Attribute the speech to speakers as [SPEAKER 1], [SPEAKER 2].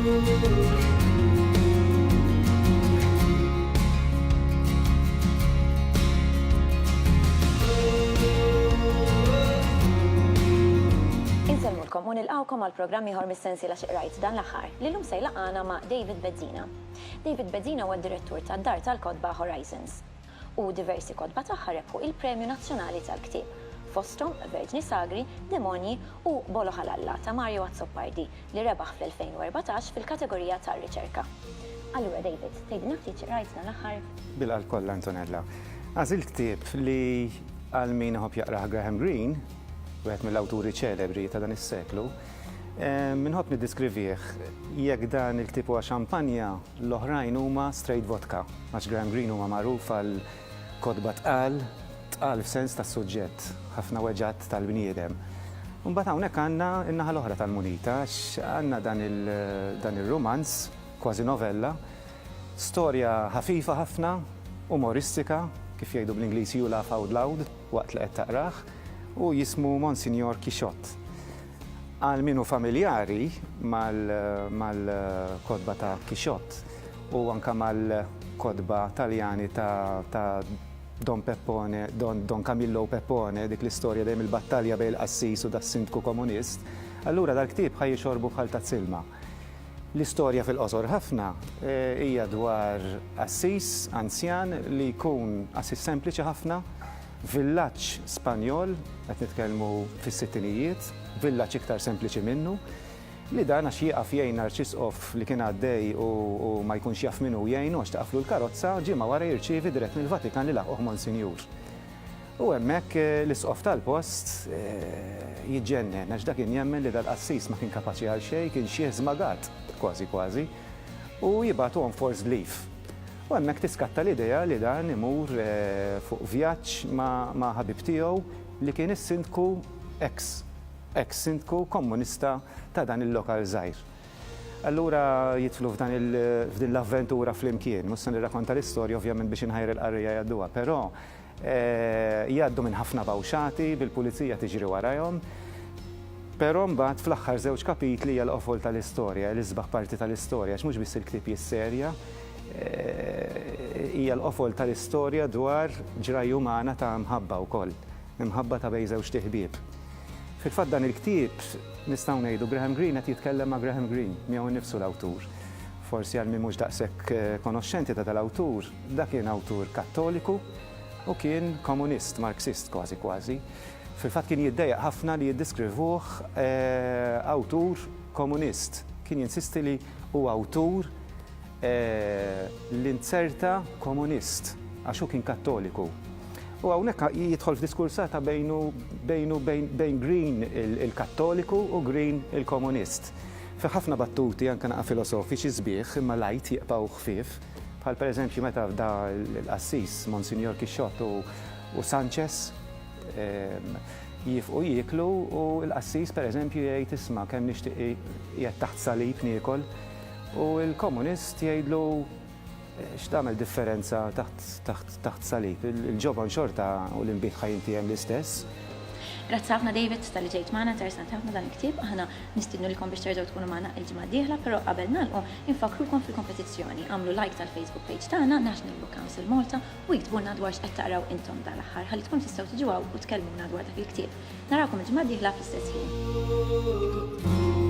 [SPEAKER 1] U nilqawkom għal programm ieħor mis-sensiela xi qrajt dan l-aħħar li llum se jlaqgħana ma' David Bezzina. David Bezzina huwa d-direttur tad-Dar tal-Kodba Horizons u diversi kodba tagħha rebħu il-Premju Nazzjonali tal-Ktieb fosthom Verġni Sagri, Demonji u Bolo Ħalalla ta' Mario Azzoppardi li rebaħ fl-2014 fil-kategorija tar-riċerka. Allura David, tgħidilna ftit xi qrajt dan l-aħħar?
[SPEAKER 2] Bil-alkoll Antonella. Għażilt ktieb li għal min iħobb jaqrah Graham Greene, wieħed mill-awturi ċelebri ta' dan is-seklu, minħobb niddiskrivih jekk dan il-ktieb huwa xampanja, l-oħrajn huma straight vodka, għax Graham Greene huma magħruf għal kodba tqal f'sens tas-suġġett, ħafna weġġat tal-bniedem. Mbagħad hawnhekk għandna n-naħa l-oħra tal-munita għax għandna dan ir-romanz, kważi novella, storja ħafifa ħafna, umoristika, kif jgħidu bl-Ingliż you laugh out loud waqt li qed taqrah, u jismu Monsignor Quixote. Għal minu familjari mal-kodba ta' Quixote u anka mal-kodba taljani ta' Don Camillo Peppone, dik l-istorja dejjem il-battalja bejn il-qassis u das-sindku komunist, allura dal-ktieb ħaj jixorbu bħal ta' silma. L-istorja fil-qosor ħafna hija dwar qassis anzjan li jkun qassis sempliċi ħafna, villaġġ Spanjol, qed nitkellmu fis-sittinijiet, villaġġ iktar sempliċi minnu, li dan għax jieqaf jgħin Arċisqof li kien għaddej u ma jkunx jaf minnu jgħinu għax taqflu l-karozza, ġimgħa wara jirċievi dirett mill-Vatikan li laħquh Monsinjur. U hemmhekk l-isqof tal-post jiġġennen għax dak kien jemmen li dal-qassis ma kien kapaċi għal xejn, kien xi żmagat kważi u jibgħatu on forced leave. U hemmhekk tiskatta l-idea li dan imur fuq vjaġġ ma' ħabib tiegħu li kien is-sindku ex-sindku komunista ta' dan il-lokal żgħir. Allura jidħlu f'din l-avventura flimkien, mhux se nirrakkonta l-istorja ovvjament biex inħajr il-qarrija jgħadduha, però jgħaddu minn ħafna bawxati bil-pulizija tiġri warahom. Però mbagħad fl-aħħar żewġ kapitli hija l-qofol tal-istorja, l-isbaħ parti tal-istorja, għax mhux biss il-ktieb jisserja, hija l-qofol tal-istorja dwar ġraj umana ta' mħabba wkoll, imħabba ta' bejn żewġ ħbieb. Fil-fatt dan il-ktieb nistgħu ngħidu Graham Greene qed jitkellem ma' Graham Greene, miegħu nnifsu l-awtur. Forsi għal min mhux daqshekk konoxxenti ta' tal-awtur, dak kien awtur kattoliku u kien komunist, marxist kważi. Fil-fatt kien jiddejjaq ħafna li jiddiskrivuh awtur komunist. Kien jinsisti li huwa awtur l-inserta komunist, għaxu kien kattoliku. U hawnhekk jidħol f'diskursata bejn Greene il-kattoliku u Greene il-komunist. Fi ħafna battuti anke naqa' filosofiċi sbieħ imma lajt jieqpaw ħfief, bħal pereżempju meta fda l-qassis Monsignor Quixote u Sanchez jifqu jieklu u l-qassis pereżempju jgħid isma' kemm nixtieq qiegħed taħt salib niekol. U l-komunist jgħidlu x'tagħmel differenza taħt salib, il-ġobon xorta u l-inbit ħajinti hemm l-istess.
[SPEAKER 1] Grazzi ħafna David tal-li ġejt magħna, interessant ħafna dan il-ktieb, aħna nistidnu lilkom biex terġgħu tkunu magħna l-ġimgħa d-dieħla, però qabel nagħlqu infakrukom fil-kompetizzjoni. Għamlu like tal-Facebook page tagħna National Book Council Malta u jiktbulna dwar x'qed taqraw intom dal-aħħar ħalli tkun tistgħu tiġu hawn u tkellmuna dwar dak il-ktieb. Narawkom il-ġimgħa d-dieħla fl-istess ħin.